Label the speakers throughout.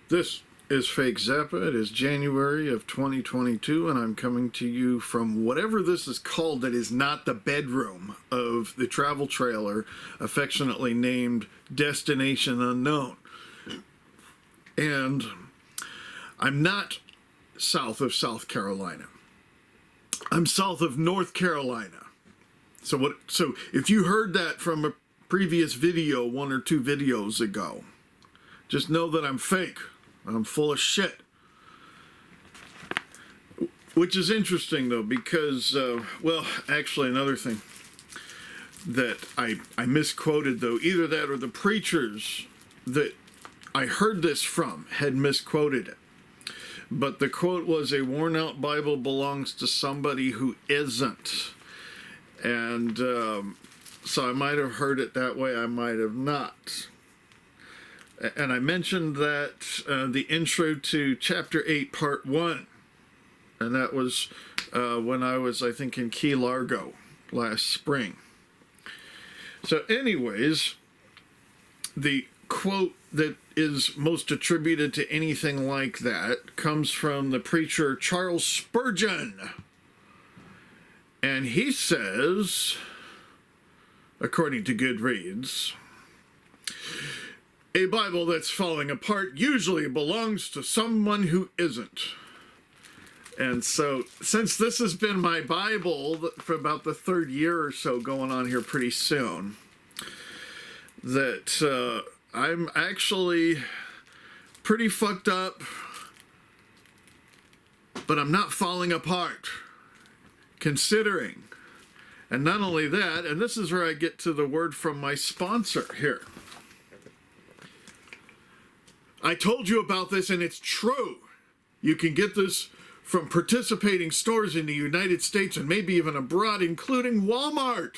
Speaker 1: This is Frank Zappa. It is January of 2022, and I'm coming to you from whatever this is called that is not the bedroom of the travel trailer, affectionately named Destination Unknown. And I'm not south of South Carolina. I'm south of North Carolina. So if you heard that from a previous video, one or two videos ago, just know that I'm fake. I'm full of shit. Which is interesting, though, because, well, actually, another thing that I misquoted, though, either that or the preachers that I heard this from had misquoted it. But the quote was, "A worn-out Bible belongs to somebody who isn't." And so I might have heard it that way, I might have not. And I mentioned that the intro to Chapter 8, Part 1. And that was when I was, I think, in Key Largo last spring. So anyways, the quote that is most attributed to anything like that comes from the preacher Charles Spurgeon. And he says, according to Goodreads, "A Bible that's falling apart usually belongs to someone who isn't." And so, since this has been my Bible for about the third year or so, going on here pretty soon, that I'm actually pretty fucked up, but I'm not falling apart, considering. And not only that, and this is where I get to the word from my sponsor here. I told you about this, and it's true. You can get this from participating stores in the United States and maybe even abroad, including Walmart.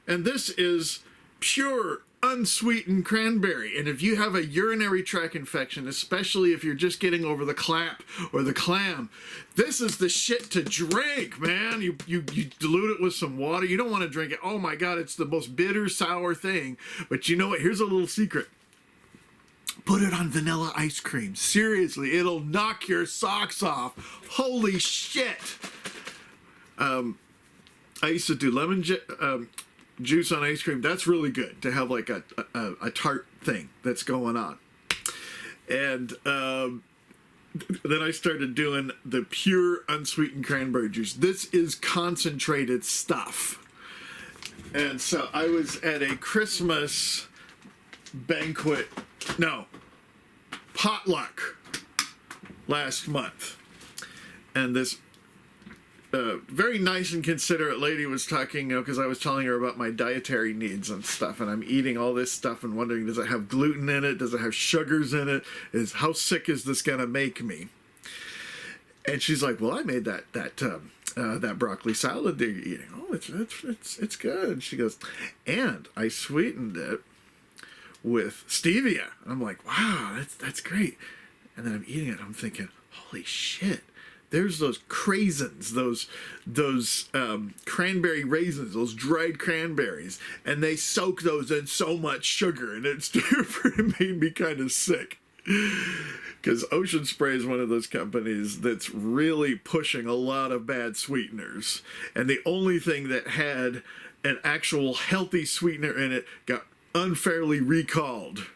Speaker 1: And this is pure, unsweetened cranberry. And if you have a urinary tract infection, especially if you're just getting over the clap or the clam, this is the shit to drink, man. You dilute it with some water. You don't want to drink it. Oh my God, it's the most bitter, sour thing. But you know what? Here's a little secret. Put it on vanilla ice cream. Seriously, it'll knock your socks off. Holy shit. I used to do lemon juice on ice cream. That's really good to have like a tart thing that's going on. And then I started doing the pure unsweetened cranberry juice. This is concentrated stuff. And so I was at a Christmas banquet, no, potluck last month. And this very nice and considerate lady was talking, because I was telling her about my dietary needs and stuff, and I'm eating all this stuff and wondering, does it have gluten in it? Does it have sugars in it? How sick is this gonna make me? And she's like, well, I made that broccoli salad that you're eating. Oh, it's good. She goes, and I sweetened it with stevia. I'm like, wow, that's great. And then I'm eating it, I'm thinking, holy shit. There's those craisins, those cranberry raisins, those dried cranberries, and they soak those in so much sugar, and it made me kind of sick. Because Ocean Spray is one of those companies that's really pushing a lot of bad sweeteners, and the only thing that had an actual healthy sweetener in it got unfairly recalled.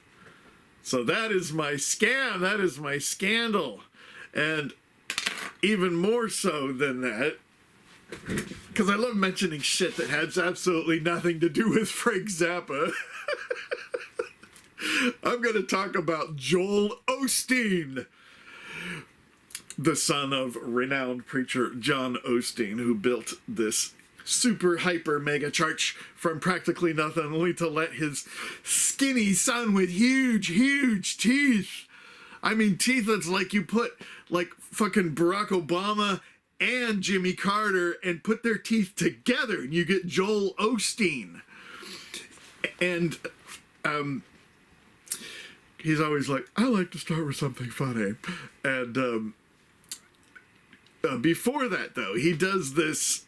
Speaker 1: So that is my scam. That is my scandal. And even more so than that, because I love mentioning shit that has absolutely nothing to do with Frank Zappa, I'm going to talk about Joel Osteen, the son of renowned preacher John Osteen, who built this super hyper mega church from practically nothing, only to let his skinny son with huge teeth, I mean teeth that's like you put like fucking Barack Obama and Jimmy Carter and put their teeth together and you get Joel Osteen. And he's always like, I like to start with something funny. And before that, though, he does this,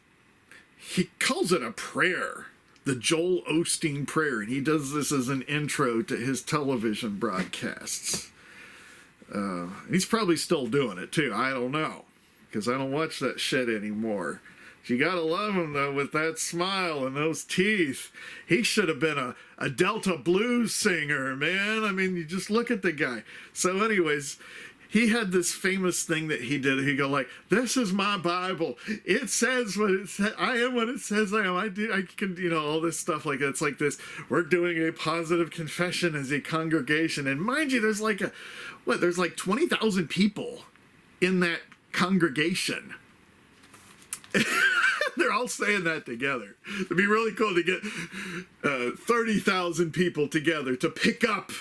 Speaker 1: he calls it a prayer, the Joel Osteen prayer, and he does this as an intro to his television broadcasts. He's probably still doing it too. I don't know, because I don't watch that shit anymore. You gotta love him though, with that smile and those teeth. He should have been a Delta blues singer, man. I mean, you just look at the guy. So anyways, he had this famous thing that he did. He go like, "This is my Bible. It says what it says. I am what it says I am. I can, you know, all this stuff like that." It's like this. We're doing a positive confession as a congregation, and mind you, there's like there's like 20,000 people in that congregation. They're all saying that together. It'd be really cool to get 30,000 people together to pick up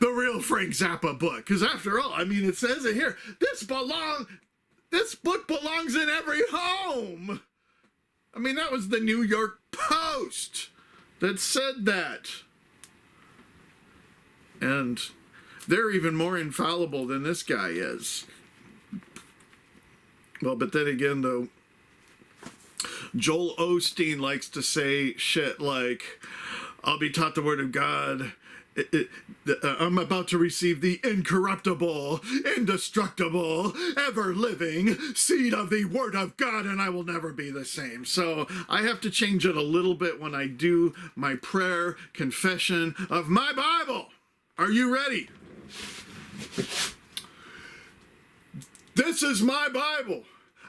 Speaker 1: the real Frank Zappa book. Because after all, I mean, it says it here. This book belongs in every home. I mean, that was the New York Post that said that. And they're even more infallible than this guy is. Well, but then again, though, Joel Osteen likes to say shit like, "I'll be taught the word of God. I'm about to receive the incorruptible, indestructible, ever-living seed of the word of God, and I will never be the same." So I have to change it a little bit when I do my prayer confession of my Bible. Are you ready? This is my Bible.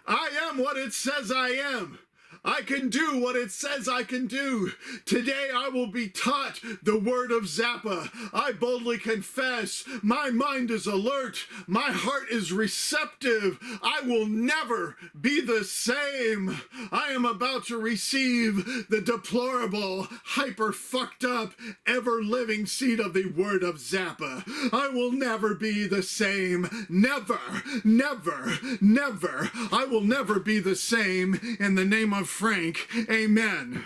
Speaker 1: I am what it says I am. I can do what it says I can do. Today I will be taught the word of Zappa. I boldly confess, my mind is alert. My heart is receptive. I will never be the same. I am about to receive the deplorable, hyper fucked up, ever living seed of the word of Zappa. I will never be the same. Never, never, never. I will never be the same. In the name of Frank, amen.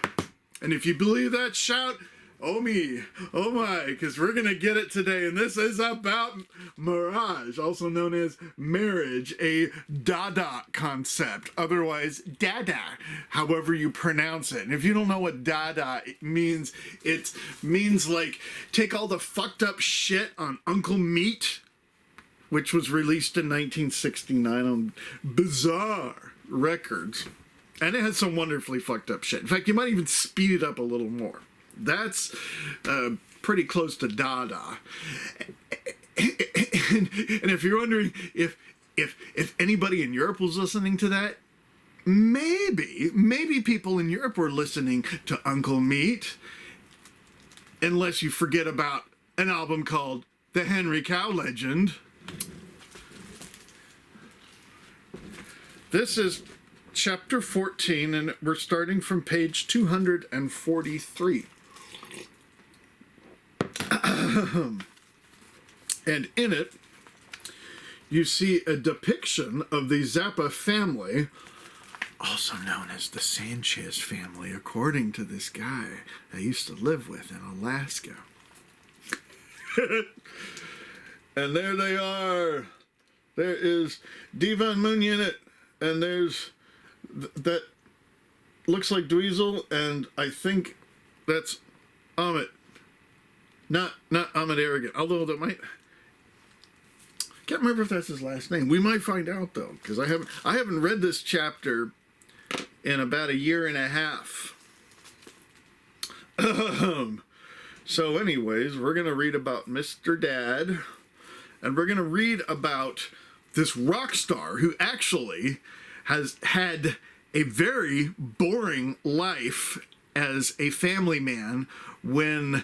Speaker 1: And if you believe that, shout, "Oh me, oh my," because we're going to get it today. And this is about mirage, also known as marriage, a dada concept, otherwise dada, however you pronounce it. And if you don't know what dada means, it means like take all the fucked up shit on Uncle Meat, which was released in 1969 on Bizarre Records. And it has some wonderfully fucked up shit. In fact, you might even speed it up a little more. That's pretty close to Dada. And if you're wondering if anybody in Europe was listening to that, maybe people in Europe were listening to Uncle Meat, unless you forget about an album called The Henry Cow Legend. This is chapter 14, and we're starting from page 243. And in it, you see a depiction of the Zappa family, also known as the Sanchez family, according to this guy I used to live with in Alaska. And there they are. There is Divan Munyanit, and there's that looks like Dweezil, and I think that's Amit. Not Amit Arrogant, although that might, can't remember if that's his last name. We might find out though, because I haven't read this chapter in about a year and a half. So anyways, we're gonna read about Mr. Dad, and we're gonna read about this rock star who actually has had a very boring life as a family man when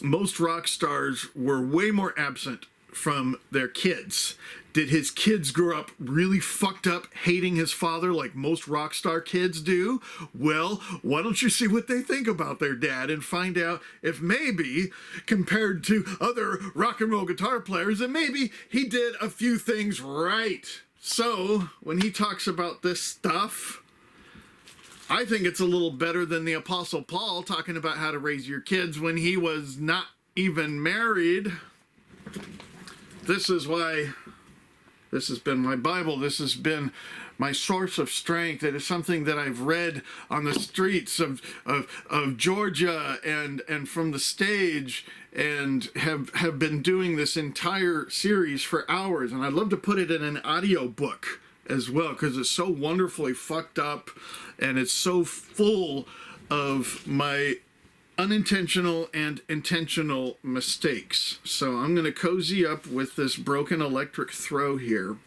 Speaker 1: most rock stars were way more absent from their kids. Did his kids grow up really fucked up, hating his father like most rock star kids do? Well, why don't you see what they think about their dad and find out if maybe, compared to other rock and roll guitar players, that maybe he did a few things right. So, when he talks about this stuff, I think it's a little better than the Apostle Paul talking about how to raise your kids when he was not even married. This is why This has been my Bible. This has been my source of strength. It is something that I've read on the streets of Georgia and from the stage, and have been doing this entire series for hours. And I'd love to put it in an audio book as well, because it's so wonderfully fucked up, and it's so full of my unintentional and intentional mistakes. So I'm going to cozy up with this broken electric throw here,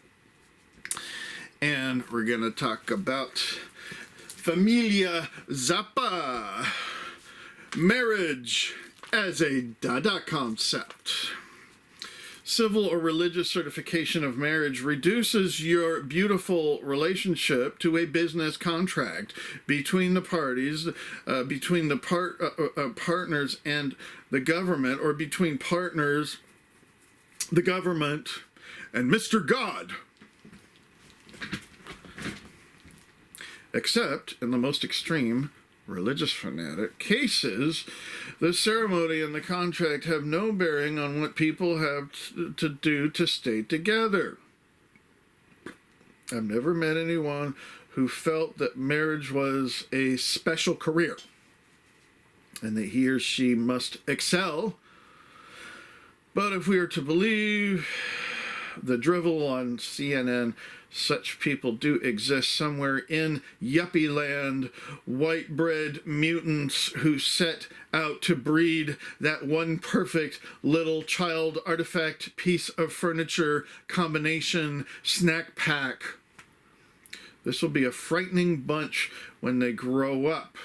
Speaker 1: and we're going to talk about Familia Zappa, marriage as a dada concept. Civil or religious certification of marriage reduces your beautiful relationship to a business contract between the parties, between the partners and the government, or between partners, the government, and Mr. God. Except in the most extreme religious fanatic cases, the ceremony and the contract have no bearing on what people have to do to stay together. I've never met anyone who felt that marriage was a special career and that he or she must excel. But if we are to believe the drivel on CNN, such people do exist somewhere in yuppie land, white bread mutants who set out to breed that one perfect little child artifact piece of furniture combination snack pack. This will be a frightening bunch when they grow up.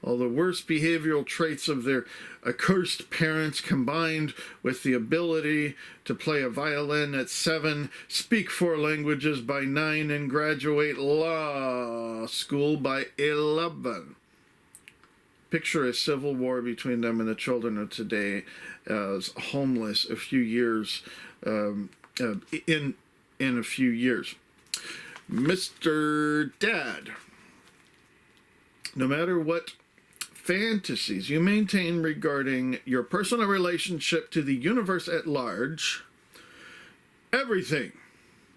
Speaker 1: All the worst behavioral traits of their accursed parents, combined with the ability to play a violin at 7, speak 4 languages by 9, and graduate law school by 11. Picture a civil war between them and the children of today as homeless a few years, in a few years. Mr. Dad, no matter what fantasies you maintain regarding your personal relationship to the universe at large, everything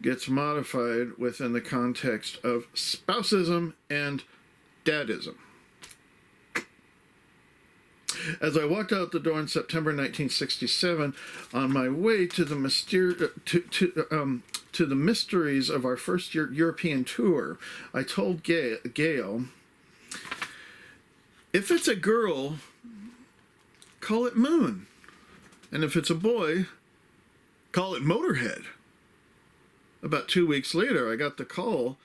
Speaker 1: gets modified within the context of spousism and dadism. As I walked out the door in September 1967 on my way to the mysteries of our first European tour, I told Gail, if it's a girl, call it Moon. And if it's a boy, call it Motorhead. About 2 weeks later, I got the call.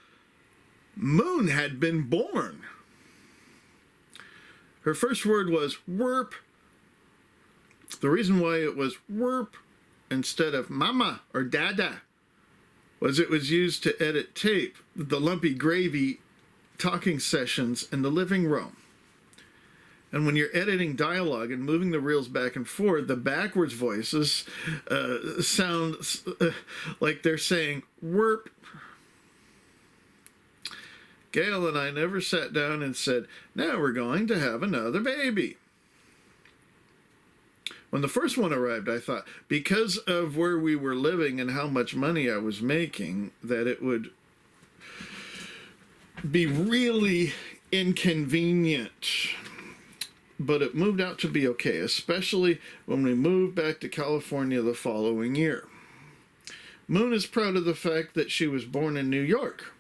Speaker 1: Moon had been born. Her first word was "werp." The reason why it was "werp" instead of "mama" or "dada" was it was used to edit tape, the lumpy gravy talking sessions in the living room. And when you're editing dialogue and moving the reels back and forth, the backwards voices sound like they're saying "werp." Gail and I never sat down and said, now we're going to have another baby. When the first one arrived, I thought, because of where we were living and how much money I was making, that it would be really inconvenient. But it moved out to be okay, especially when we moved back to California the following year. Moon is proud of the fact that she was born in New York,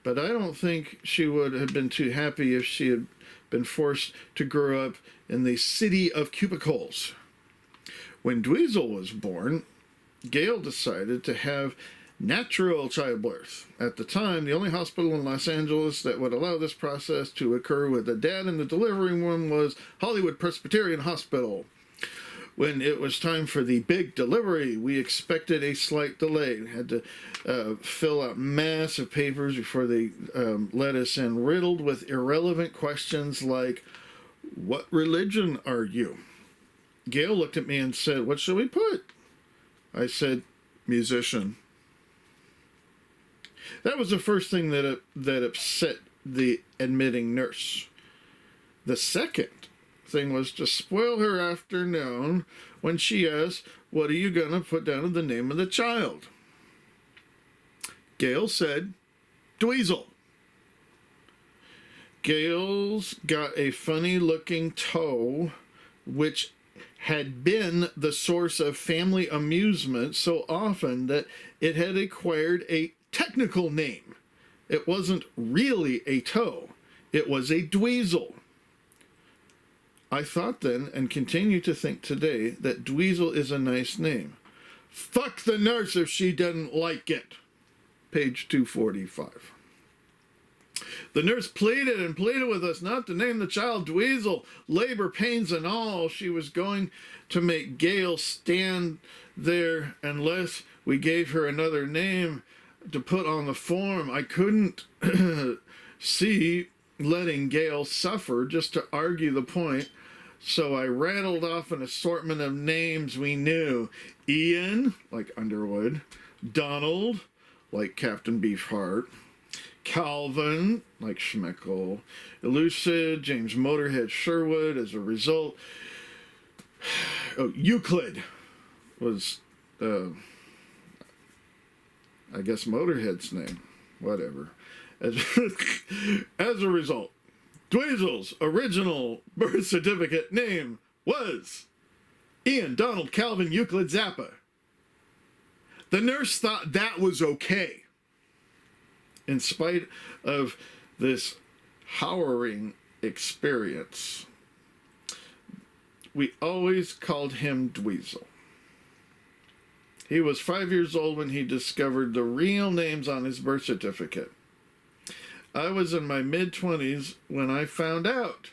Speaker 1: but I don't think she would have been too happy if she had been forced to grow up in the city of cubicles. When Dweezil was born, Gail decided to have natural childbirth. At the time, the only hospital in Los Angeles that would allow this process to occur with a dad in the delivery room was Hollywood Presbyterian Hospital. When it was time for the big delivery, we expected a slight delay. We had to fill out massive papers before they let us in, riddled with irrelevant questions like, what religion are you? Gail looked at me and said, what shall we put? I said, musician. That was the first thing that upset the admitting nurse. The second thing was to spoil her afternoon when she asked, what are you going to put down in the name of the child? Gail said, Dweezil. Gail's got a funny-looking toe, which had been the source of family amusement so often that it had acquired a technical name. It wasn't really a toe. It was a dweezil. I thought then, and continue to think today, that dweezil is a nice name. Fuck the nurse if she didn't like it. Page 245. The nurse pleaded and pleaded with us not to name the child Dweezil, labor pains and all. She was going to make Gail stand there unless we gave her another name to put on the form. I couldn't see letting Gail suffer just to argue the point, so I rattled off an assortment of names we knew. Ian, like Underwood. Donald, like Captain Beefheart. Calvin, like Schmeckel. Elucid, James Motorhead Sherwood. As a result, Euclid was, I guess, Motorhead's name. Whatever. As a result, Dweezil's original birth certificate name was Ian Donald Calvin Euclid Zappa. The nurse thought that was okay. In spite of this harrowing experience, we always called him Dweezil. He was 5 years old when he discovered the real names on his birth certificate. I was in my mid-20s when I found out.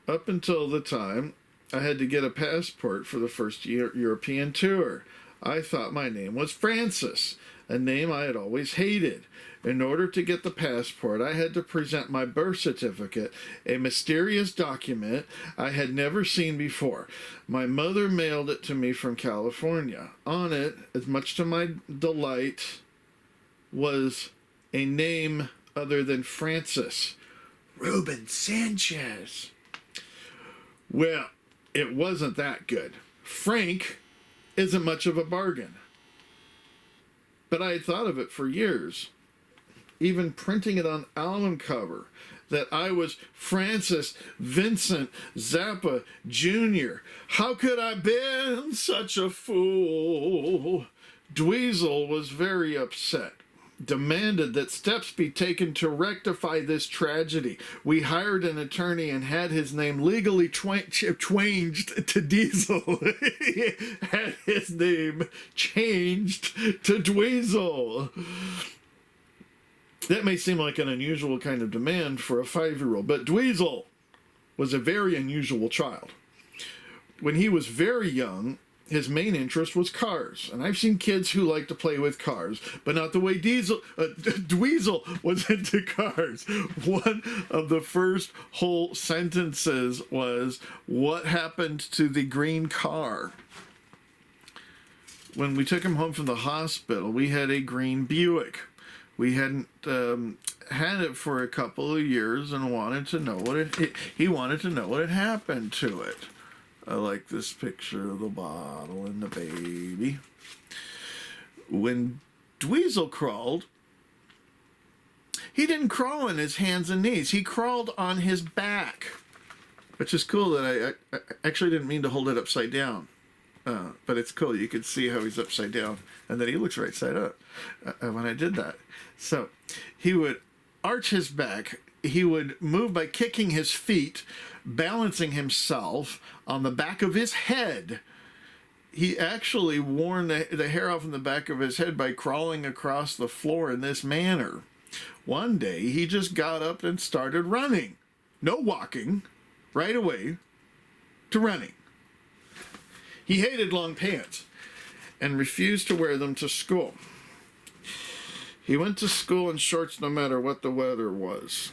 Speaker 1: Up until the time, I had to get a passport for the first European tour. I thought my name was Francis, a name I had always hated. In order to get the passport, I had to present my birth certificate, a mysterious document I had never seen before. My mother mailed it to me from California. On it, as much to my delight, was a name other than Francis. Ruben Sanchez. Well, it wasn't that good. Frank isn't much of a bargain. But I had thought of it for years, even printing it on album cover, that I was Francis Vincent Zappa Jr. How could I have been such a fool? Dweezil was very upset, demanded that steps be taken to rectify this tragedy. We hired an attorney and had his name legally changed to Diesel. Had his name changed to Dweezil. That may seem like an unusual kind of demand for a 5-year-old, but Dweezil was a very unusual child. When he was very young, his main interest was cars. And I've seen kids who like to play with cars, but not the way Dweezil was into cars. One of the first whole sentences was, "What happened to the green car?" When we took him home from the hospital, we had a green Buick. We hadn't had it for a couple of years and wanted to know he wanted to know what had happened to it. I like this picture of the bottle and the baby. When Dweezil crawled, he didn't crawl on his hands and knees. He crawled on his back, which is cool. That I actually didn't mean to hold it upside down. But it's cool. You can see how he's upside down and that he looks right side up when I did that. So he would arch his back. He would move by kicking his feet, balancing himself on the back of his head. He actually worn the hair off in the back of his head by crawling across the floor in this manner. One day, he just got up and started running. No walking, right away to running. He hated long pants and refused to wear them to school. He went to school in shorts no matter what the weather was.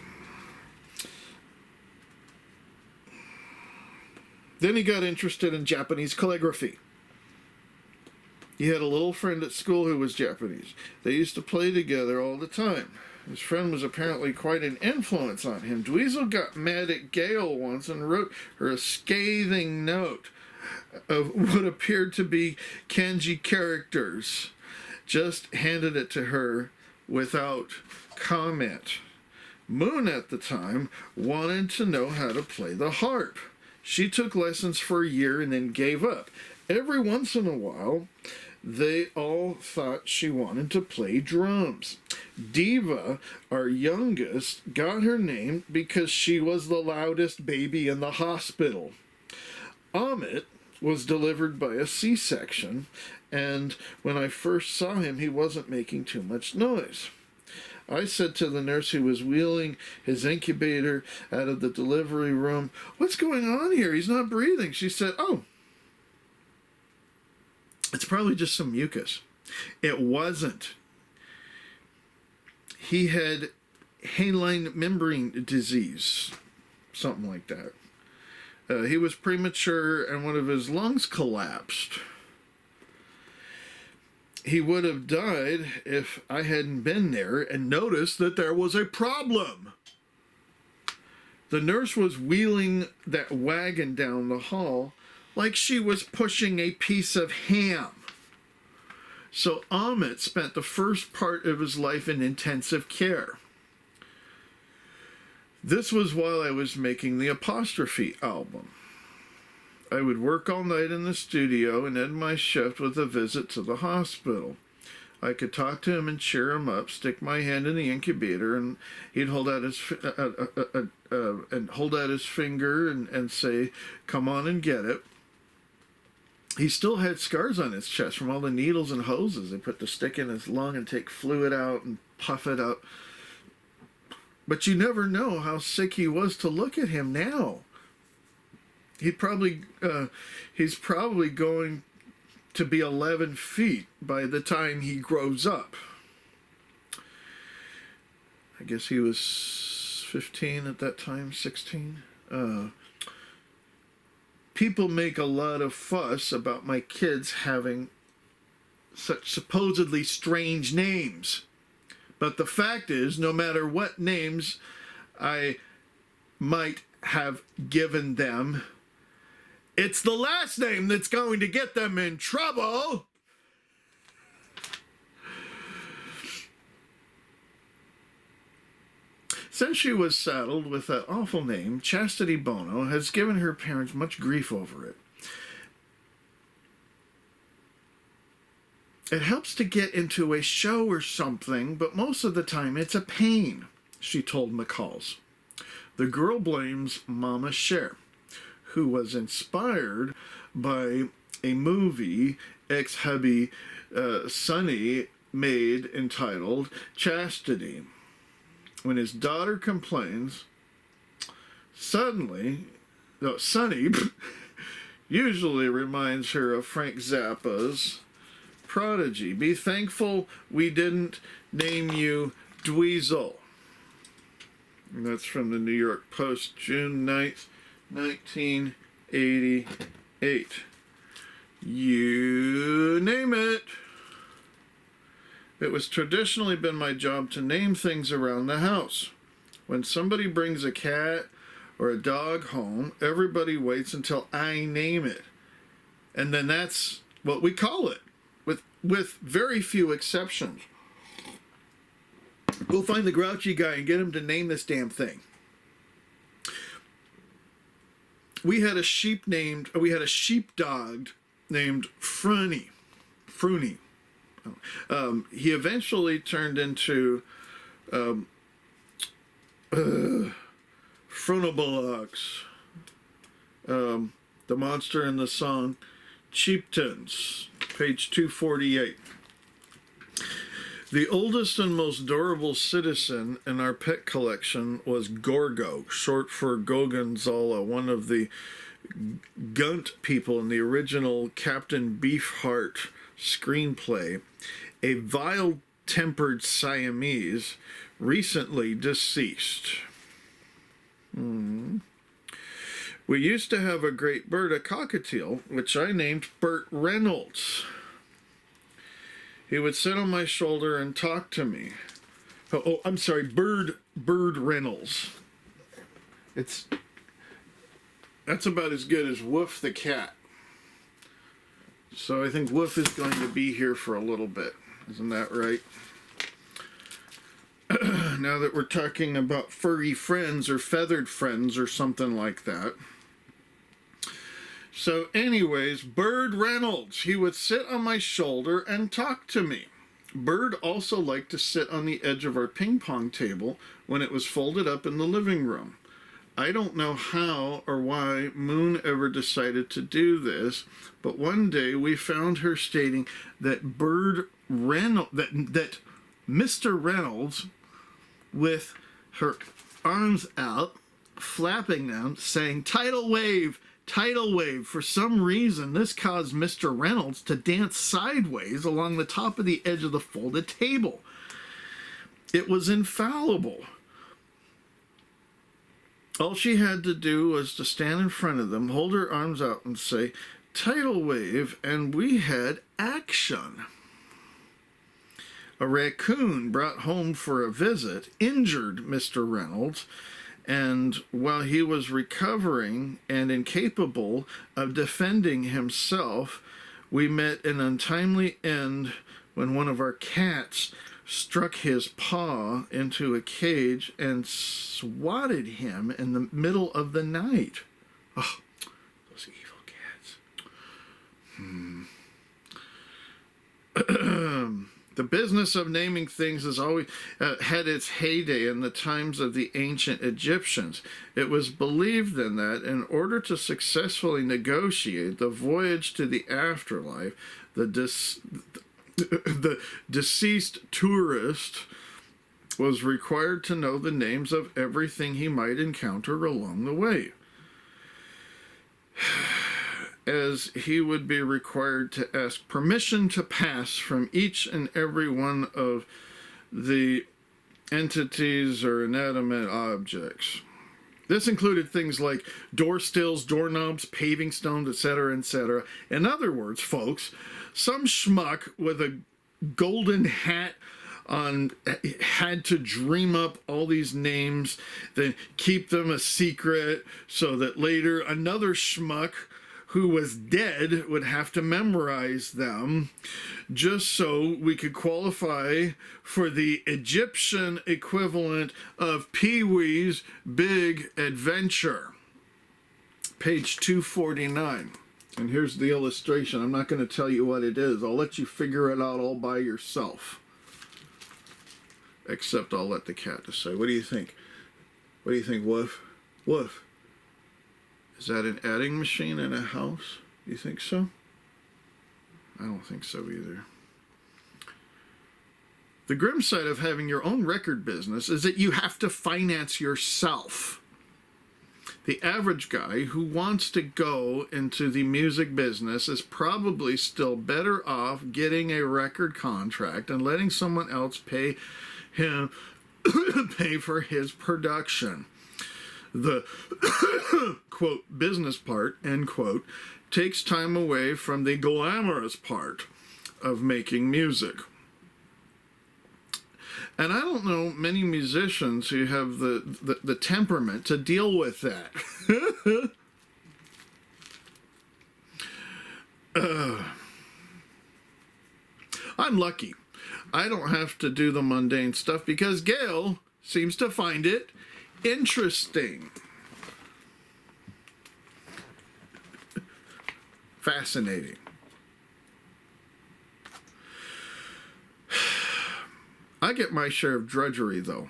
Speaker 1: Then he got interested in Japanese calligraphy. He had a little friend at school who was Japanese. They used to play together all the time. His friend was apparently quite an influence on him. Dweezil got mad at Gail once and wrote her a scathing note of what appeared to be kanji characters. just handed it to her without comment. Moon at the time wanted to know how to play the harp. She took lessons for a year and then gave up. Every once in a while, they all thought she wanted to play drums. Diva, our youngest, got her name because she was the loudest baby in the hospital. Amit was delivered by a C-section, and when I first saw him, he wasn't making too much noise. I said to the nurse who was wheeling his incubator out of the delivery room, "What's going on here? He's not breathing." She said, "Oh, it's probably just some mucus." It wasn't. He had haline membrane disease, something like that. He was premature and one of his lungs collapsed. He would have died if I hadn't been there and noticed that there was a problem. The nurse was wheeling that wagon down the hall like she was pushing a piece of ham. So Amit spent the first part of his life in intensive care. This was while I was making the Apostrophe album. I would work all night in the studio and end my shift with a visit to the hospital. I could talk to him and cheer him up, stick my hand in the incubator, and he'd hold out his finger and say, "Come on and get it." He still had scars on his chest from all the needles and hoses. They put the stick in his lung and take fluid out and puff it out. But you never know how sick he was to look at him now. He's probably going to be 11 feet by the time he grows up. I guess he was 15 at that time, 16. People make a lot of fuss about my kids having such supposedly strange names. But the fact is, no matter what names I might have given them, it's the last name that's going to get them in trouble. Since she was saddled with that awful name, Chastity Bono has given her parents much grief over it. It helps to get into a show or something, but most of the time it's a pain, she told McCall's. The girl blames Mama Cher, who was inspired by a movie ex-hubby Sonny made entitled Chastity. When his daughter complains, Sonny usually reminds her of Frank Zappa's Prodigy. "Be thankful we didn't name you Dweezil." And that's from the New York Post, June 9th, 1988. You name it. It was traditionally been my job to name things around the house. When somebody brings a cat or a dog home, everybody waits until I name it. And then that's what we call it, with very few exceptions. We'll find the grouchy guy and get him to name this damn thing. We had a sheepdog named Fruny. He eventually turned into Frunabalox, the monster in the song Chieftains, page 248. The oldest and most durable citizen in our pet collection was Gorgo, short for Gorgonzola, one of the Gunt people in the original Captain Beefheart screenplay, a vile-tempered Siamese, recently deceased. We used to have a great bird, a cockatiel, which I named Burt Reynolds. He would sit on my shoulder and talk to me. I'm sorry, Bird Reynolds. That's about as good as Woof the cat. So I think Woof is going to be here for a little bit. Isn't that right? Now that we're talking about furry friends or feathered friends or something like that. So anyways, Bird Reynolds, he would sit on my shoulder and talk to me. Bird also liked to sit on the edge of our ping pong table when it was folded up in the living room. I don't know how or why Moon ever decided to do this, but one day we found her stating that that Mr. Reynolds, with her arms out, flapping them, saying, "Tidal wave, tidal wave." For some reason, this caused Mr. Reynolds to dance sideways along the top of the edge of the folded table. It was infallible. All she had to do was to stand in front of them, hold her arms out, and say, "Tidal wave," and we had action. A raccoon brought home for a visit injured Mr. Reynolds, and while he was recovering and incapable of defending himself, we met an untimely end when one of our cats struck his paw into a cage and swatted him in the middle of the night. Oh, those evil cats. The business of naming things has always had its heyday in the times of the ancient Egyptians. It was believed then that in order to successfully negotiate the voyage to the afterlife, the deceased tourist was required to know the names of everything he might encounter along the way, as he would be required to ask permission to pass from each and every one of the entities or inanimate objects. This included things like door stills, doorknobs, paving stones, etc., etc. In other words, folks, some schmuck with a golden hat on had to dream up all these names, then keep them a secret so that later another schmuck who was dead would have to memorize them, just so we could qualify for the Egyptian equivalent of Pee-wee's Big Adventure. Page 249. And here's the illustration. I'm not going to tell you what it is. I'll let you figure it out all by yourself. Except I'll let the cat decide. What do you think? What do you think, Woof? Woof. Is that an adding machine in a house? You think so? I don't think so either. The grim side of having your own record business is that you have to finance yourself. The average guy who wants to go into the music business is probably still better off getting a record contract and letting someone else pay him pay for his production. The quote business part, end quote, takes time away from the glamorous part of making music. And I don't know many musicians who have the temperament to deal with that. I'm lucky. I don't have to do the mundane stuff because Gail seems to find it interesting. Fascinating. I get my share of drudgery, though,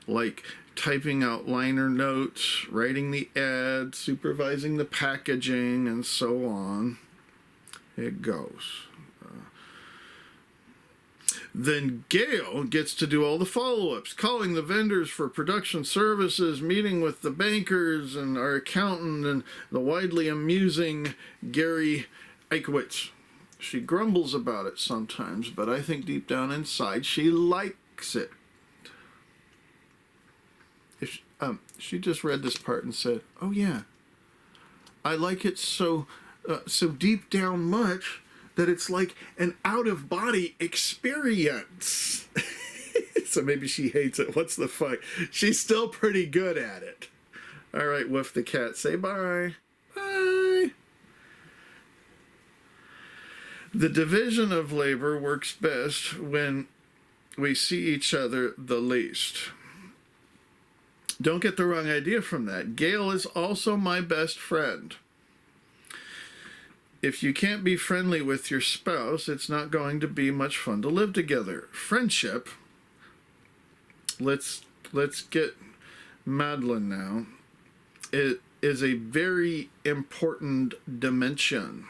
Speaker 1: like typing out liner notes, writing the ads, supervising the packaging, and so on. It goes. Then Gail gets to do all the follow-ups, calling the vendors for production services, meeting with the bankers and our accountant and the widely amusing Gary Eichowitz. She grumbles about it sometimes, but I think deep down inside she likes it. If she just read this part and said, "Oh yeah, I like it so deep down much that it's like an out-of-body experience." So maybe she hates it. What's the fuck? She's still pretty good at it. All right, Woof the cat, say bye. Bye. The division of labor works best when we see each other the least. Don't get the wrong idea from that. Gail is also my best friend. If you can't be friendly with your spouse, it's not going to be much fun to live together. Friendship, let's get Madeline now. It is a very important dimension.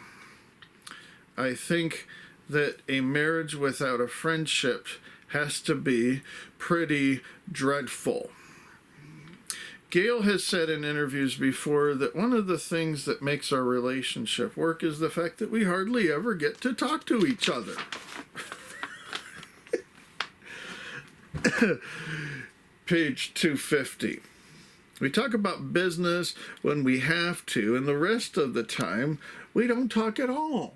Speaker 1: I think that a marriage without a friendship has to be pretty dreadful. Gail has said in interviews before that one of the things that makes our relationship work is the fact that we hardly ever get to talk to each other. Page 250. We talk about business when we have to, and the rest of the time, we don't talk at all.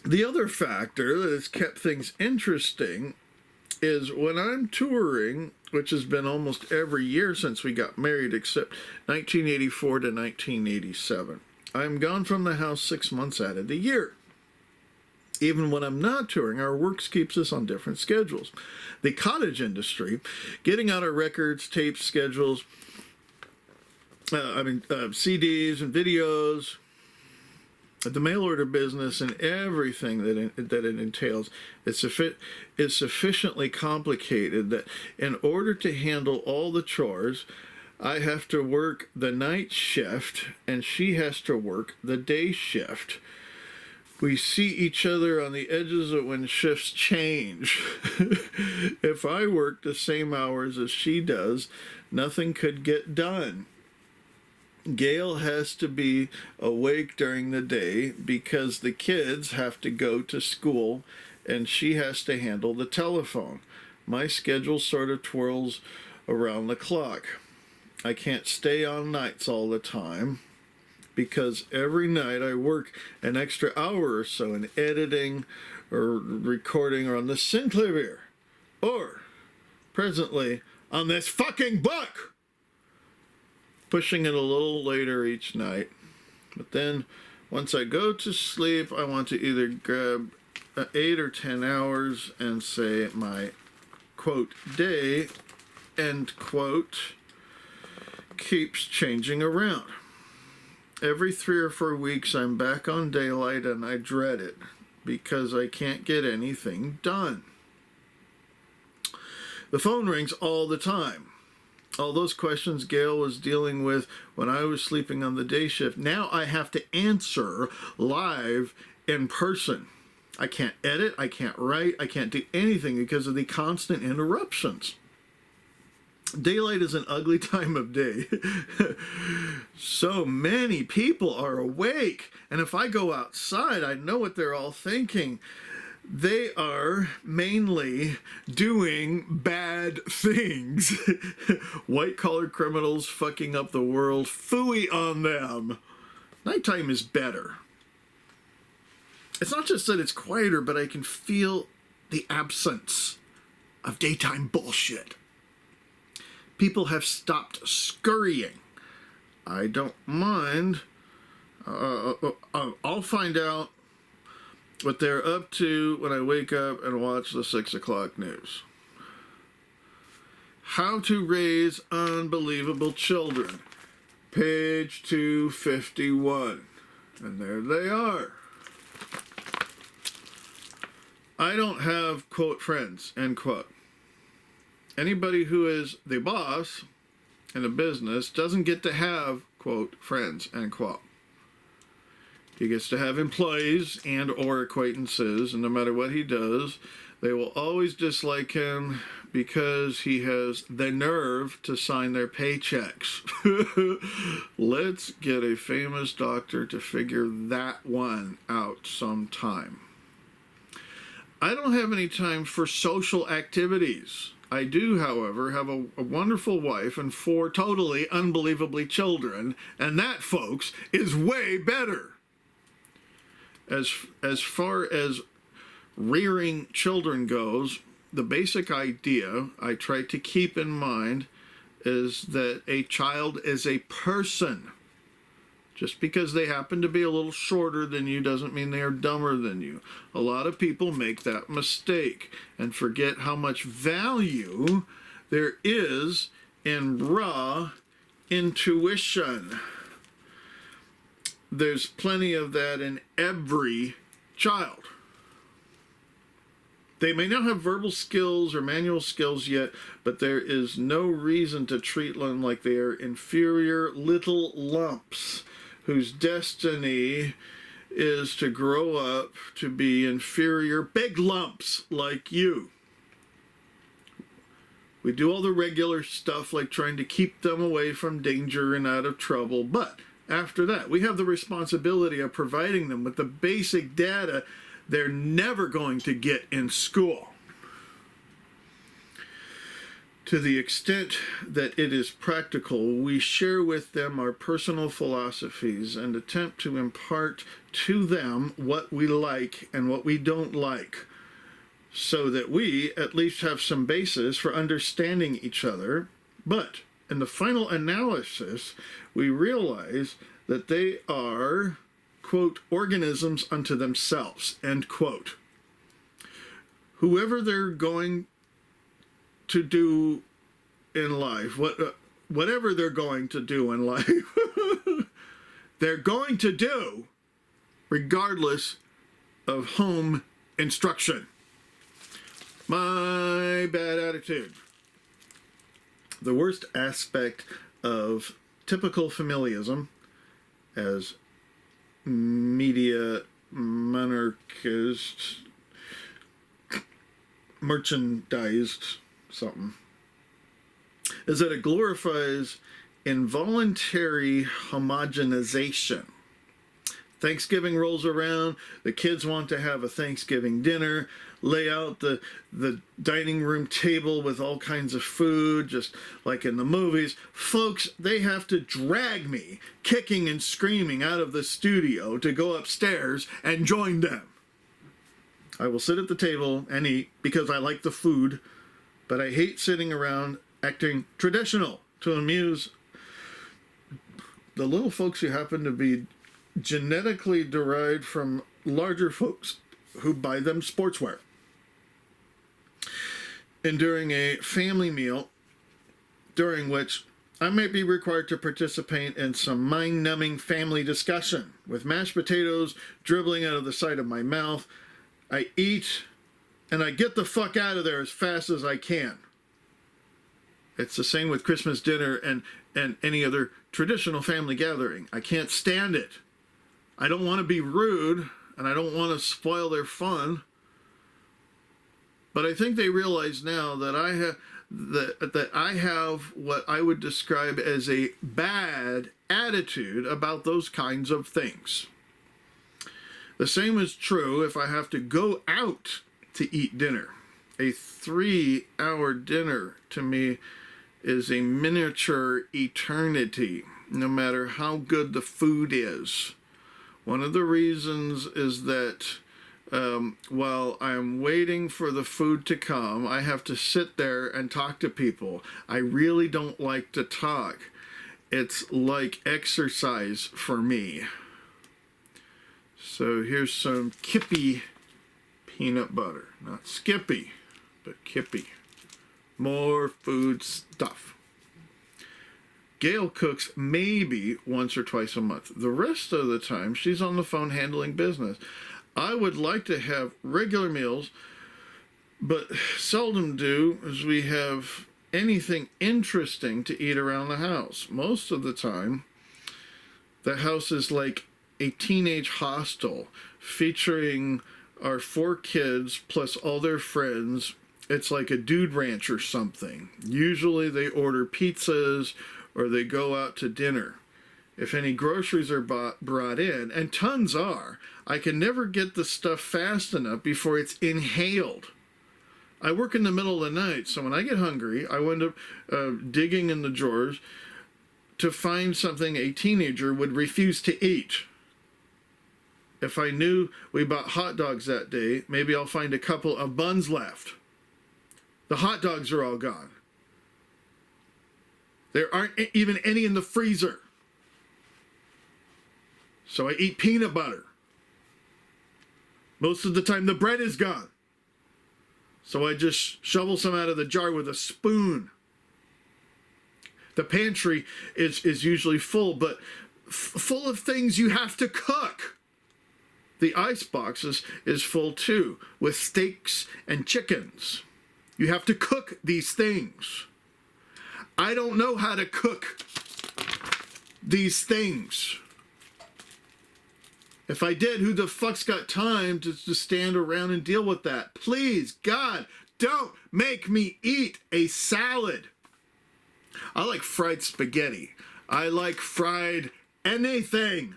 Speaker 1: The other factor that has kept things interesting is when I'm touring, which has been almost every year since we got married except 1984 to 1987. I'm gone from the house 6 months out of the year. Even when I'm not touring, our work keeps us on different schedules. The cottage industry, getting out our records, tapes, schedules, CDs and videos, the mail order business and everything that it entails is sufficiently complicated that in order to handle all the chores, I have to work the night shift and she has to work the day shift. We see each other on the edges of when shifts change. If I work the same hours as she does, nothing could get done. Gail has to be awake during the day because the kids have to go to school and she has to handle the telephone. My schedule sort of twirls around the clock. I can't stay on nights all the time because every night I work an extra hour or so in editing or recording or on the Synclavier or presently on this fucking book. Pushing it a little later each night. But then once I go to sleep, I want to either grab 8 or 10 hours and say my quote day end quote keeps changing around. Every 3 or 4 weeks I'm back on daylight and I dread it because I can't get anything done. The phone rings all the time. All those questions Gail was dealing with when I was sleeping on the day shift, now I have to answer live in person. I can't edit, I can't write, I can't do anything because of the constant interruptions. Daylight is an ugly time of day. So many people are awake, and if I go outside, I know what they're all thinking. They are mainly doing bad things. White-collar criminals fucking up the world. Phooey on them. Nighttime is better. It's not just that it's quieter, but I can feel the absence of daytime bullshit. People have stopped scurrying. I don't mind. I'll find out what they're up to when I wake up and watch the 6 o'clock news. How to raise unbelievable children. Page 251. And there they are. I don't have, quote, friends, end quote. Anybody who is the boss in a business doesn't get to have, quote, friends, end quote. He gets to have employees and or acquaintances, and no matter what he does, they will always dislike him because he has the nerve to sign their paychecks. Let's get a famous doctor to figure that one out sometime. I don't have any time for social activities. I do, however, have a wonderful wife and 4 totally unbelievably children, and that, folks, is way better. As far as rearing children goes, the basic idea I try to keep in mind is that a child is a person. Just because they happen to be a little shorter than you doesn't mean they are dumber than you. A lot of people make that mistake and forget how much value there is in raw intuition. There's plenty of that in every child. They may not have verbal skills or manual skills yet, but there is no reason to treat them like they are inferior little lumps whose destiny is to grow up to be inferior big lumps like you. We do all the regular stuff like trying to keep them away from danger and out of trouble, but after that, we have the responsibility of providing them with the basic data they're never going to get in school. To the extent that it is practical, we share with them our personal philosophies and attempt to impart to them what we like and what we don't like, so that we at least have some basis for understanding each other. But in the final analysis, we realize that they are, quote, organisms unto themselves, end quote. Whoever they're going to do in life, whatever they're going to do in life, they're going to do regardless of home instruction. My bad attitude. The worst aspect of typical familialism, as media monarchist merchandised something, is that it glorifies involuntary homogenization. Thanksgiving rolls around, the kids want to have a Thanksgiving dinner, lay out the dining room table with all kinds of food, just like in the movies. Folks, they have to drag me, kicking and screaming, out of the studio to go upstairs and join them. I will sit at the table and eat because I like the food, but I hate sitting around acting traditional to amuse the little folks who happen to be genetically derived from larger folks who buy them sportswear. And during a family meal, during which I might be required to participate in some mind-numbing family discussion, with mashed potatoes dribbling out of the side of my mouth, I eat and I get the fuck out of there as fast as I can. It's the same with Christmas dinner and any other traditional family gathering. I can't stand it. I don't want to be rude, and I don't want to spoil their fun. But I think they realize now that I have what I would describe as a bad attitude about those kinds of things. The same is true if I have to go out to eat dinner. A 3-hour dinner to me is a miniature eternity, no matter how good the food is. One of the reasons is that while I'm waiting for the food to come, I have to sit there and talk to people. I really don't like to talk. It's like exercise for me. So here's some Kippy peanut butter. Not Skippy, but Kippy. More food stuff. Gail cooks maybe once or twice a month. The rest of the time, she's on the phone handling business. I would like to have regular meals, but seldom do, as we have anything interesting to eat around the house. Most of the time, the house is like a teenage hostel featuring our 4 kids plus all their friends. It's like a dude ranch or something. Usually they order pizzas or they go out to dinner. If any groceries are brought in, and tons are, I can never get the stuff fast enough before it's inhaled. I work in the middle of the night, so when I get hungry, I wind up digging in the drawers to find something a teenager would refuse to eat. If I knew we bought hot dogs that day, maybe I'll find a couple of buns left. The hot dogs are all gone. There aren't even any in the freezer. So I eat peanut butter. Most of the time the bread is gone. So I just shovel some out of the jar with a spoon. The pantry is usually full, but full of things you have to cook. The icebox is full too, with steaks and chickens. You have to cook these things. I don't know how to cook these things. If I did, who the fuck's got time to stand around and deal with that? Please, God, don't make me eat a salad. I like fried spaghetti. I like fried anything.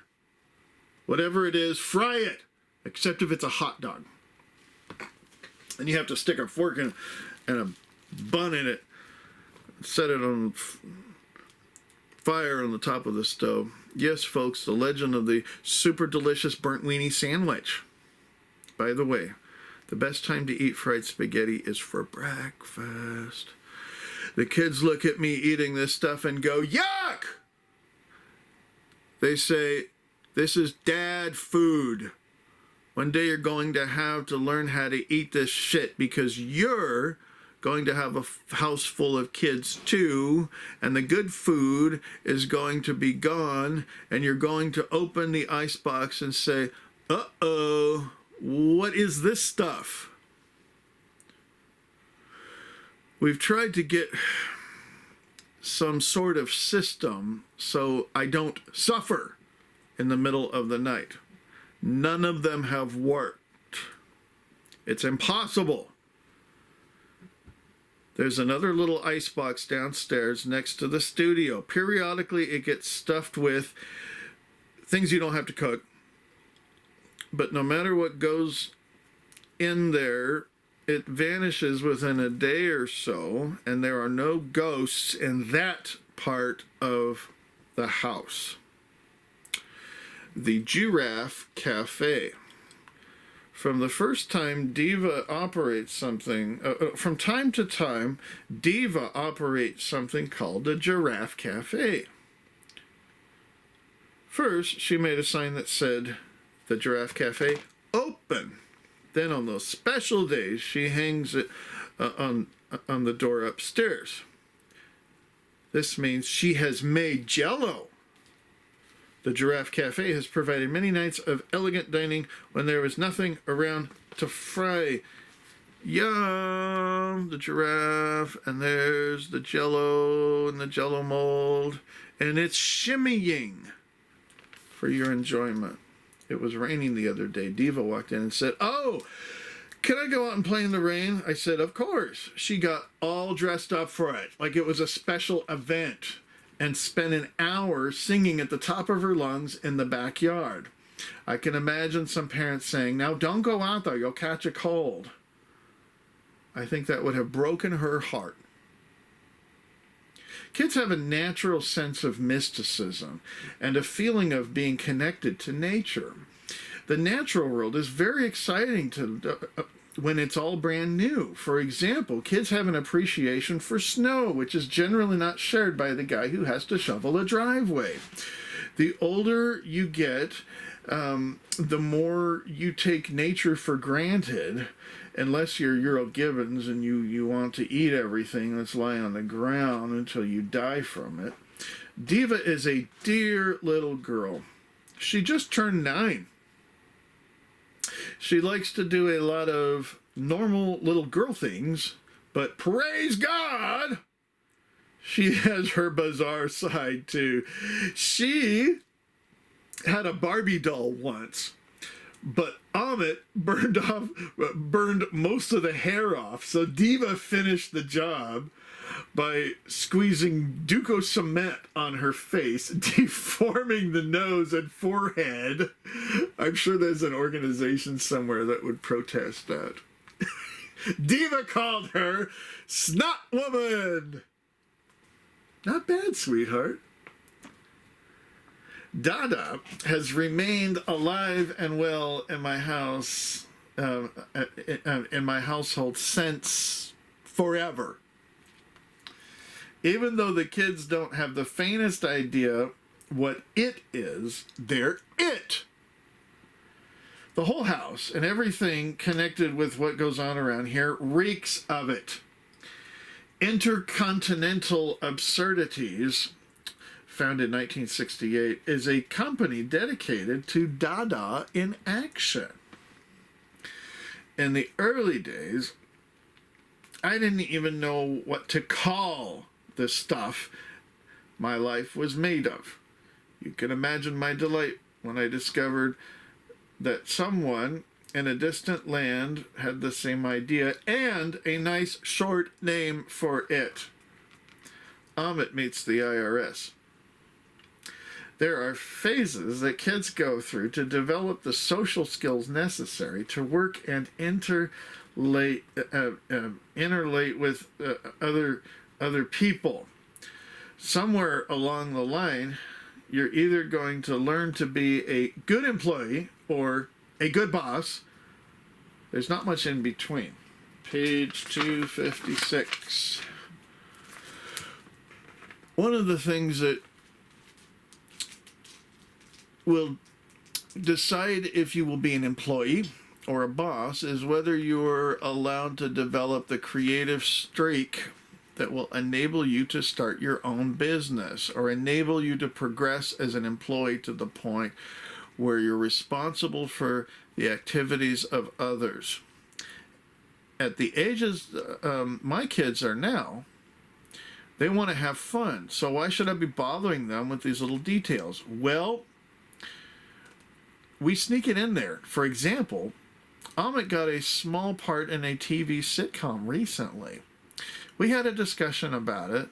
Speaker 1: Whatever it is, fry it. Except if it's a hot dog. And you have to stick a fork and a bun in it. Set it on fire on the top of the stove. Yes, folks, the legend of the super delicious burnt weenie sandwich. By the way, the best time to eat fried spaghetti is for breakfast. The kids look at me eating this stuff and go, yuck! They say, this is dad food. One day you're going to have to learn how to eat this shit because you're going to have a house full of kids too, and the good food is going to be gone, and you're going to open the icebox and say, uh-oh, what is this stuff? We've tried to get some sort of system so I don't suffer in the middle of the night. None of them have worked. It's impossible. There's another little icebox downstairs next to the studio. Periodically, it gets stuffed with things you don't have to cook. But no matter what goes in there, it vanishes within a day or so, and there are no ghosts in that part of the house. The Giraffe Cafe. From the first time Diva operates something, from time to time, Diva operates something called the Giraffe Cafe. First, she made a sign that said, the Giraffe Cafe, open. Then on those special days, she hangs it on the door upstairs. This means she has made Jell-O. The Giraffe Cafe has provided many nights of elegant dining when there was nothing around to fry. Yum! The giraffe, and there's the Jell-O and the Jell-O mold, and it's shimmying for your enjoyment. It was raining the other day. Diva walked in and said, oh, can I go out and play in the rain? I said, of course. She got all dressed up for it, like it was a special event, and spent an hour singing at the top of her lungs in the backyard. I can imagine some parents saying, now don't go out there, you'll catch a cold. I think that would have broken her heart. Kids have a natural sense of mysticism and a feeling of being connected to nature. The natural world is very exciting when it's all brand new. For example, kids have an appreciation for snow, which is generally not shared by the guy who has to shovel a driveway. The older you get, the more you take nature for granted, unless you're Earl Gibbons and you want to eat everything that's lying on the ground until you die from it. Diva is a dear little girl. She just turned 9. She likes to do a lot of normal little girl things, but praise God, she has her bizarre side too. She had a Barbie doll once, but Amit burned most of the hair off, so Diva finished the job by squeezing Duco cement on her face, deforming the nose and forehead. I'm sure there's an organization somewhere that would protest that. Diva called her Snot Woman. Not bad, sweetheart. Dada has remained alive and well in my house, in my household since forever. Even though the kids don't have the faintest idea what it is, they're it. The whole house and everything connected with what goes on around here reeks of it. Intercontinental Absurdities, founded in 1968, is a company dedicated to dada in action. In the early days, I didn't even know what to call the stuff my life was made of. You can imagine my delight when I discovered that someone in a distant land had the same idea and a nice short name for it. Amit meets the IRS. There are phases that kids go through to develop the social skills necessary to work and interrelate with other people. Somewhere along the line, you're either going to learn to be a good employee or a good boss. There's not much in between. Page 256. One of the things that will decide if you will be an employee or a boss is whether you're allowed to develop the creative streak that will enable you to start your own business or enable you to progress as an employee to the point where you're responsible for the activities of others. At the ages my kids are now, they want to have fun. So why should I be bothering them with these little details? Well, we sneak it in there. For example, Amit got a small part in a TV sitcom recently. We had a discussion about it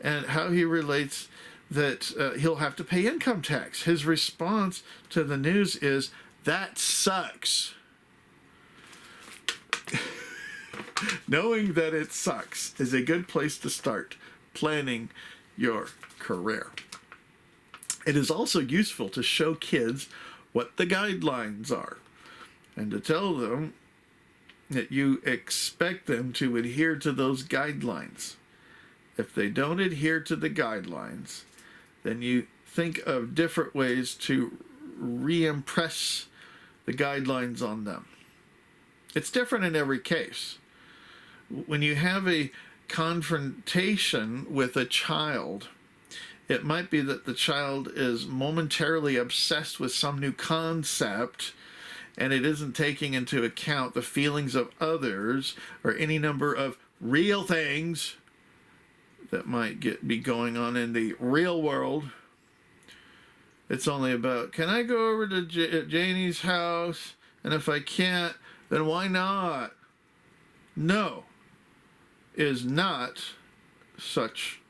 Speaker 1: and how he relates that he'll have to pay income tax. His response to the news is, that sucks. Knowing that it sucks is a good place to start planning your career. It is also useful to show kids what the guidelines are and to tell them that you expect them to adhere to those guidelines. If they don't adhere to the guidelines, then you think of different ways to re-impress the guidelines on them. It's different in every case. When you have a confrontation with a child, it might be that the child is momentarily obsessed with some new concept and it isn't taking into account the feelings of others or any number of real things that might be going on in the real world. It's only about, can I go over to Janie's house? And if I can't, then why not? No, is not such,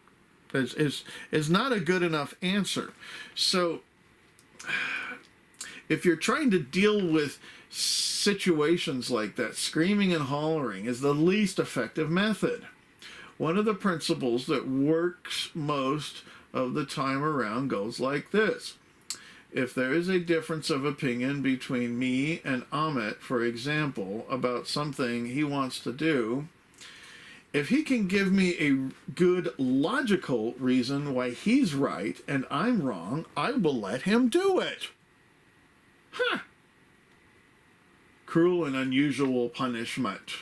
Speaker 1: is not a good enough answer. So if you're trying to deal with situations like that, screaming and hollering is the least effective method. One of the principles that works most of the time around goes like this. If there is a difference of opinion between me and Amit, for example, about something he wants to do, if he can give me a good logical reason why he's right and I'm wrong, I will let him do it. Huh. Cruel and unusual punishment.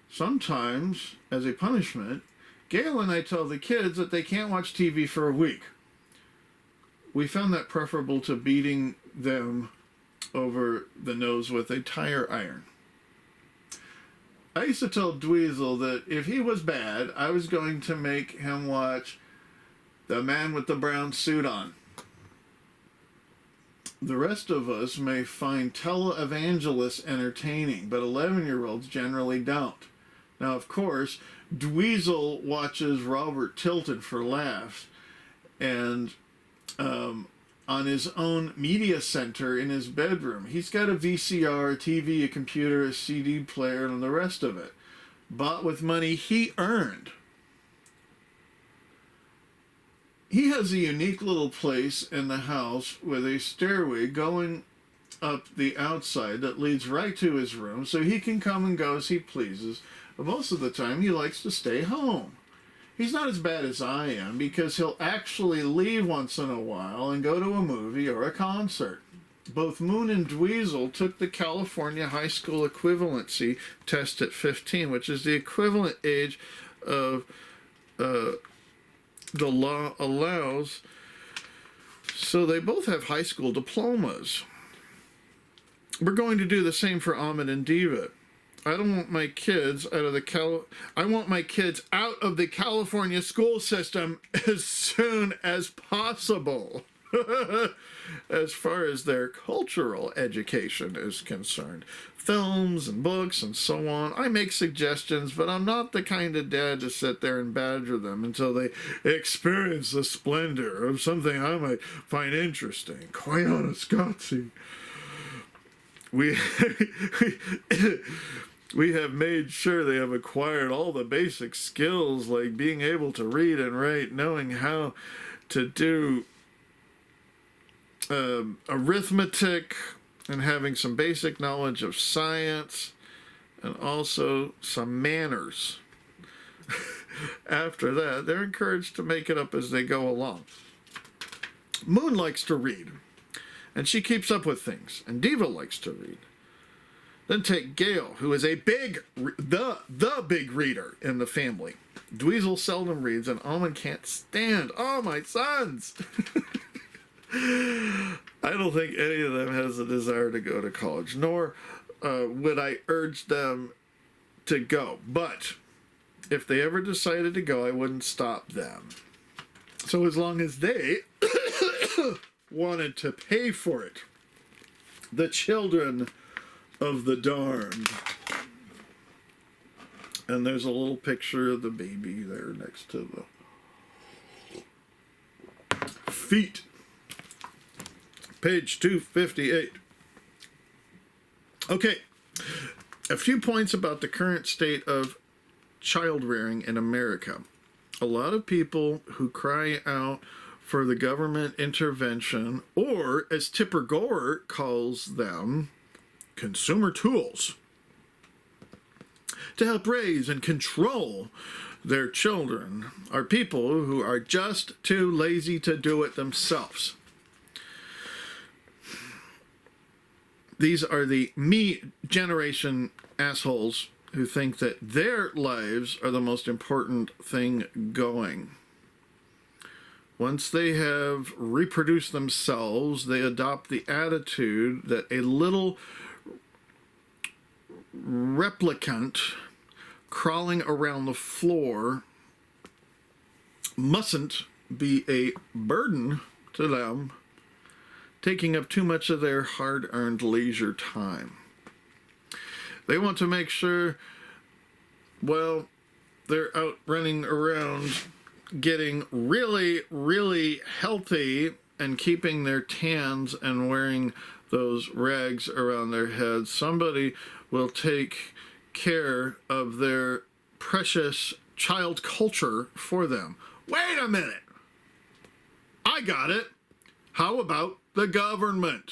Speaker 1: Sometimes, as a punishment, Gail and I tell the kids that they can't watch TV for a week. We found that preferable to beating them over the nose with a tire iron. I used to tell Dweezil that if he was bad, I was going to make him watch The Man with the Brown Suit On. The rest of us may find televangelists entertaining, but 11-year-olds generally don't. Now, of course, Dweezil watches Robert Tilton for laughs, and on his own media center in his bedroom, he's got a VCR, a TV, a computer, a CD player, and the rest of it, bought with money he earned. He has a unique little place in the house with a stairway going up the outside that leads right to his room, so he can come and go as he pleases. But most of the time, he likes to stay home. he's not as bad as I am because he'll actually leave once in a while and go to a movie or a concert. Both Moon and Dweezil took the California high school equivalency test at 15, which is the equivalent age of the law allows. So they both have high school diplomas. We're going to do the same for Ahmed and Diva. I don't want my kids out of the I want my kids out of the California school system as soon as possible. As far as their cultural education is concerned, films and books and so on, I make suggestions, but I'm not the kind of dad to sit there and badger them until they experience the splendor of something I might find interesting. Quite honest, Gotsy. We have made sure they have acquired all the basic skills like being able to read and write, knowing how to do arithmetic, and having some basic knowledge of science, and also some manners. After that, they're encouraged to make it up as they go along. Moon likes to read, and she keeps up with things, and Diva likes to read. Then take Gail, who is the big reader in the family. Dweezil seldom reads, and Almond can't stand, oh, my sons! I don't think any of them has a desire to go to college, nor would I urge them to go. But if they ever decided to go, I wouldn't stop them. So as long as they wanted to pay for it, the children of the darned. And there's a little picture of the baby there next to the feet. Page 258. Okay, a few points about the current state of child rearing in America. A lot of people who cry out for the government intervention, or as Tipper Gore calls them, consumer tools, to help raise and control their children, are people who are just too lazy to do it themselves. These are the me generation assholes who think that their lives are the most important thing going. Once they have reproduced themselves, they adopt the attitude that a little replicant crawling around the floor mustn't be a burden to them, taking up too much of their hard-earned leisure time. They want to make sure, well, they're out running around getting really, really healthy and keeping their tans and wearing those rags around their heads. Somebody will take care of their precious child culture for them. Wait a minute! I got it! How about the government?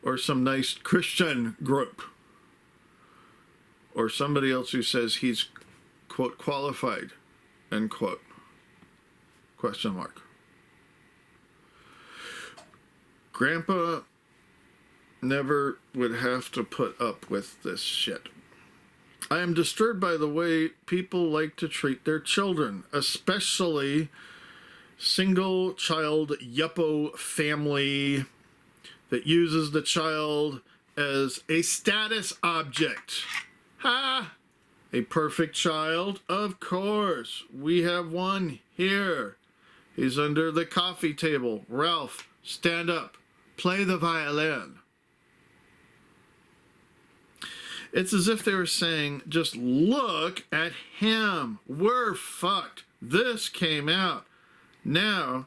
Speaker 1: Or some nice Christian group? Or somebody else who says he's, quote, qualified, end quote, question mark. Grandpa never would have to put up with this shit. I am disturbed by the way people like to treat their children, especially single child yuppo family that uses the child as a status object. Ha! A perfect child? Of course. We have one here. He's under the coffee table. Ralph, stand up. Play the violin. It's as if they were saying, just look at him. We're fucked. This came out. Now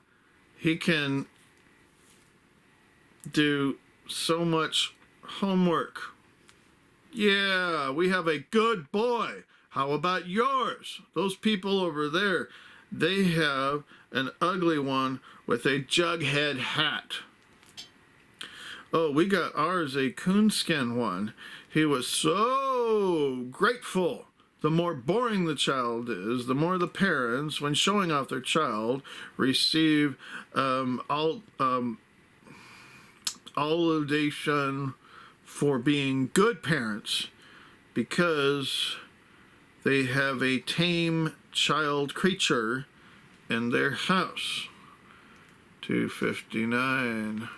Speaker 1: he can do so much homework. Yeah, we have a good boy. How about yours? Those people over there, they have an ugly one with a jughead hat. Oh, we got ours a coonskin one. He was so grateful the more boring the child is, the more the parents, when showing off their child, receive laudation for being good parents because they have a tame child creature in their house. 259.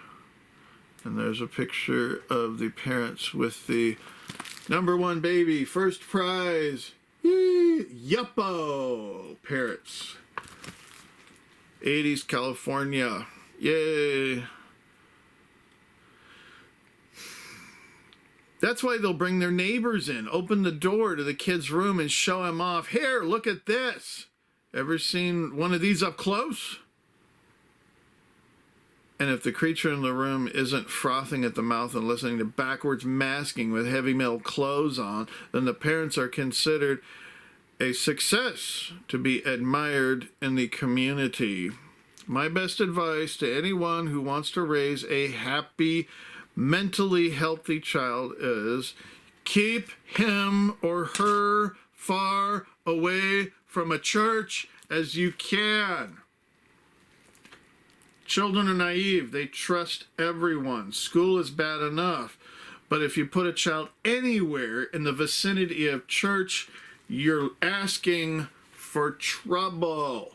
Speaker 1: And there's a picture of the parents with the number one baby, first prize. Yee, yuppo parrots. 80s California. Yay. That's why they'll bring their neighbors in, open the door to the kid's room and show him off. Here, look at this. Ever seen one of these up close? And if the creature in the room isn't frothing at the mouth and listening to backwards masking with heavy metal clothes on, then the parents are considered a success to be admired in the community. My best advice to anyone who wants to raise a happy, mentally healthy child is keep him or her far away from a church as you can. Children are naive. They trust everyone. School is bad enough. But if you put a child anywhere in the vicinity of church, you're asking for trouble.